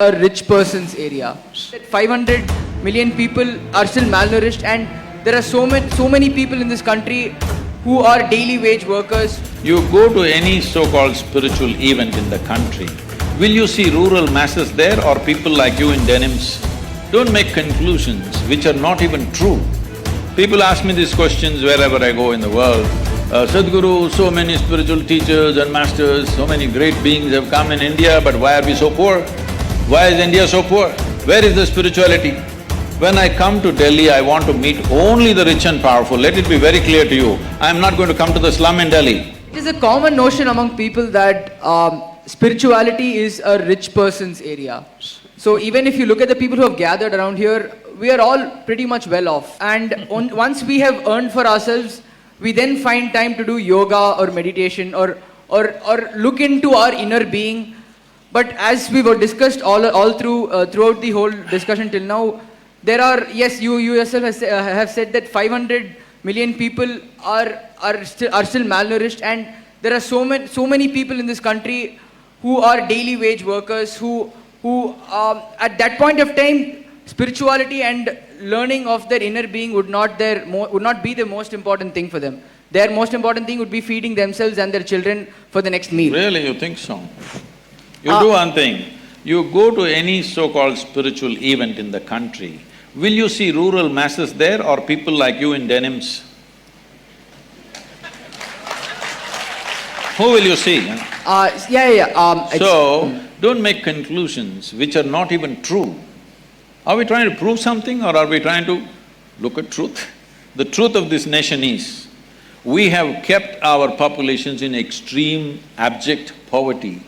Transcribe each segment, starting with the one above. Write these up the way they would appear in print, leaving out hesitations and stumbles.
a rich person's area. That 500 million people are still malnourished, and there are so many people in this country who are daily wage workers. You go to any so-called spiritual event in the country, will you see rural masses there or people like you in denims? Don't make conclusions which are not even true. People ask me these questions wherever I go in the world. Sadhguru, so many spiritual teachers and masters, so many great beings have come in India, but why are we so poor? Why is India so poor? Where is the spirituality? When I come to Delhi, I want to meet only the rich and powerful. Let it be very clear to you, I am not going to come to the slum in Delhi. It is a common notion among people that spirituality is a rich person's area. So even if you look at the people who have gathered around here, we are all pretty much well off. And once we have earned for ourselves, we then find time to do yoga or meditation or look into our inner being. But as we were discussed throughout the whole discussion till now, there are, yes, you yourself have said that 500 million people are still malnourished, and there are so many people in this country who are daily wage workers who at that point of time, spirituality and learning of their inner being would not be the most important thing for them. Their most important thing would be feeding themselves and their children for the next meal. Really, you think so? You do one thing, you go to any so-called spiritual event in the country, will you see rural masses there or people like you in denims? Who will you see? So, don't make conclusions which are not even true. Are we trying to prove something or are we trying to look at truth? The truth of this nation is, we have kept our populations in extreme abject poverty.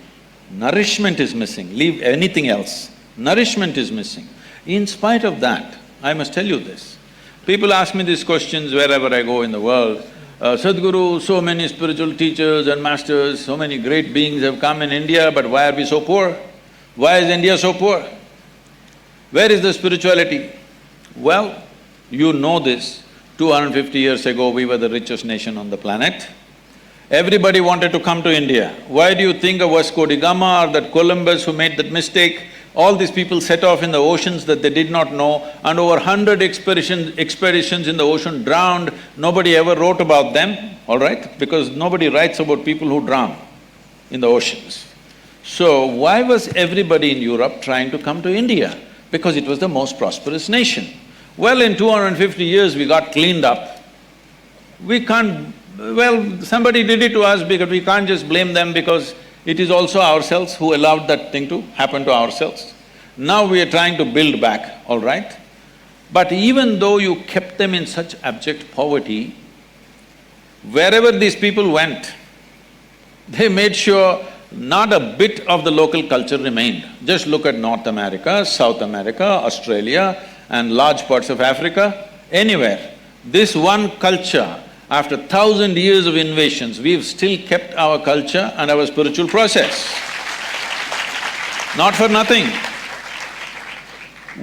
Nourishment is missing, leave anything else. Nourishment is missing. In spite of that, I must tell you this, people ask me these questions wherever I go in the world. Sadhguru, so many spiritual teachers and masters, so many great beings have come in India, but why are we so poor? Why is India so poor? Where is the spirituality? Well, you know this, 250 years ago we were the richest nation on the planet. Everybody wanted to come to India. Why do you think of Vasco da Gama or that Columbus who made that mistake? All these people set off in the oceans that they did not know, and over 100 expeditions in the ocean drowned. Nobody ever wrote about them, all right? Because nobody writes about people who drown in the oceans. So why was everybody in Europe trying to come to India? Because it was the most prosperous nation. Well, in 250 years we got cleaned up. We can't… well, somebody did it to us because we can't just blame them because it is also ourselves who allowed that thing to happen to ourselves. Now we are trying to build back, all right? But even though you kept them in such abject poverty, wherever these people went, they made sure not a bit of the local culture remained. Just look at North America, South America, Australia and large parts of Africa, anywhere. This one culture, after 1,000 years of invasions, we've still kept our culture and our spiritual process. Not for nothing.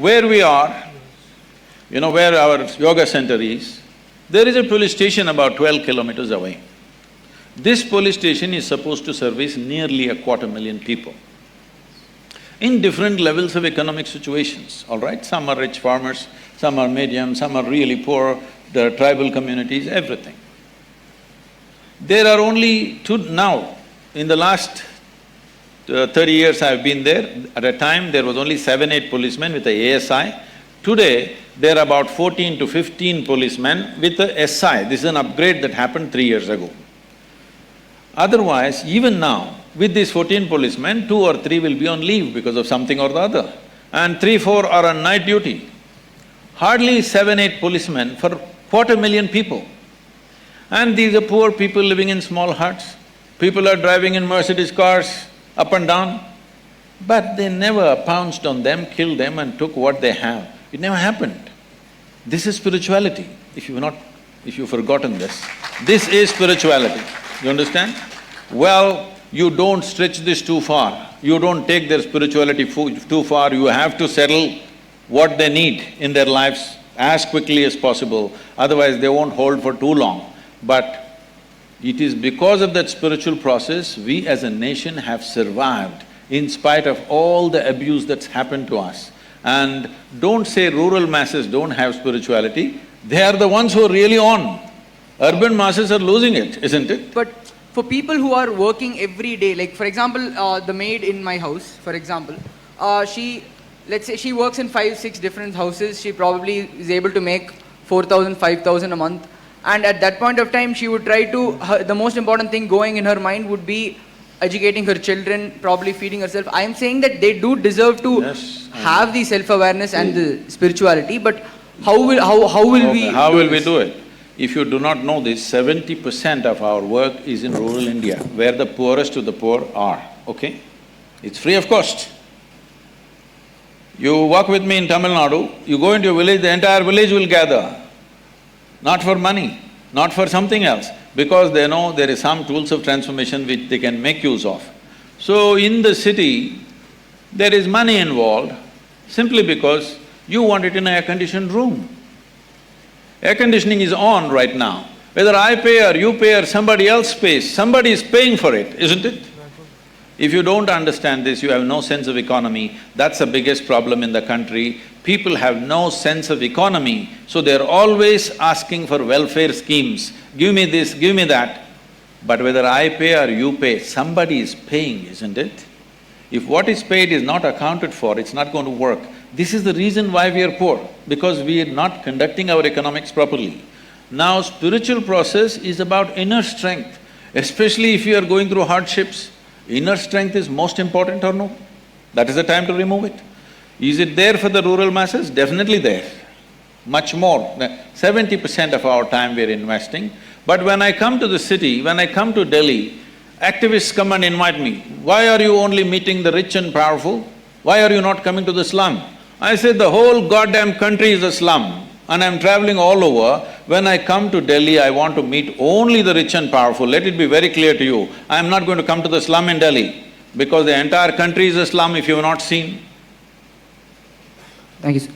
Where we are, you know where our yoga center is, there is a police station about 12 kilometers away. This police station is supposed to service nearly 250,000 people in different levels of economic situations, all right? Some are rich farmers, some are medium, some are really poor, the tribal communities, everything. There are only now, in the last 30 years I've been there, at a time there was only 7-8 policemen with a ASI. Today, there are about 14 to 15 policemen with a SI. This is an upgrade that happened 3 years ago. Otherwise, even now, with these 14 policemen, 2 or 3 will be on leave because of something or the other, and 3-4 are on night duty. Hardly 7-8 policemen for 250,000 people. And these are poor people living in small huts. People are driving in Mercedes cars up and down. But they never pounced on them, killed them and took what they have. It never happened. This is spirituality, if you've forgotten this. This is spirituality, you understand? Well, you don't stretch this too far. You don't take their spirituality too far. You have to settle what they need in their lives as quickly as possible, otherwise they won't hold for too long. But it is because of that spiritual process, we as a nation have survived in spite of all the abuse that's happened to us. And don't say rural masses don't have spirituality, they are the ones who are really on. Urban masses are losing it, isn't it? But for people who are working every day, like for example, the maid in my house, for example, let's say she works in 5, 6 different houses, she probably is able to make 4,000, 5,000 a month. And at that point of time, she would try to, the most important thing going in her mind would be educating her children, probably feeding herself. I am saying that they do deserve to Yes, have the self-awareness and the spirituality, but how will we How will we this? do it? If you do not know this, 70% of our work is in rural India, where the poorest of the poor are, okay? It's free of cost. You walk with me in Tamil Nadu, you go into a village, the entire village will gather. Not for money, not for something else, because they know there is some tools of transformation which they can make use of. So in the city, there is money involved simply because you want it in an air-conditioned room. Air conditioning is on right now. Whether I pay or you pay or somebody else pays, somebody is paying for it, isn't it? If you don't understand this, you have no sense of economy. That's the biggest problem in the country. People have no sense of economy, so they're always asking for welfare schemes. Give me this, give me that. But whether I pay or you pay, somebody is paying, isn't it? If what is paid is not accounted for, it's not going to work. This is the reason why we are poor, because we are not conducting our economics properly. Now, spiritual process is about inner strength, especially if you are going through hardships. Inner strength is most important or no? That is the time to remove it. Is it there for the rural masses? Definitely there. Much more. 70% of our time we are investing. But when I come to the city, when I come to Delhi, activists come and invite me. Why are you only meeting the rich and powerful? Why are you not coming to the slum? I said, the whole goddamn country is a slum and I'm traveling all over. When I come to Delhi, I want to meet only the rich and powerful. Let it be very clear to you, I am not going to come to the slum in Delhi because the entire country is a slum if you have not seen. Thank you, sir.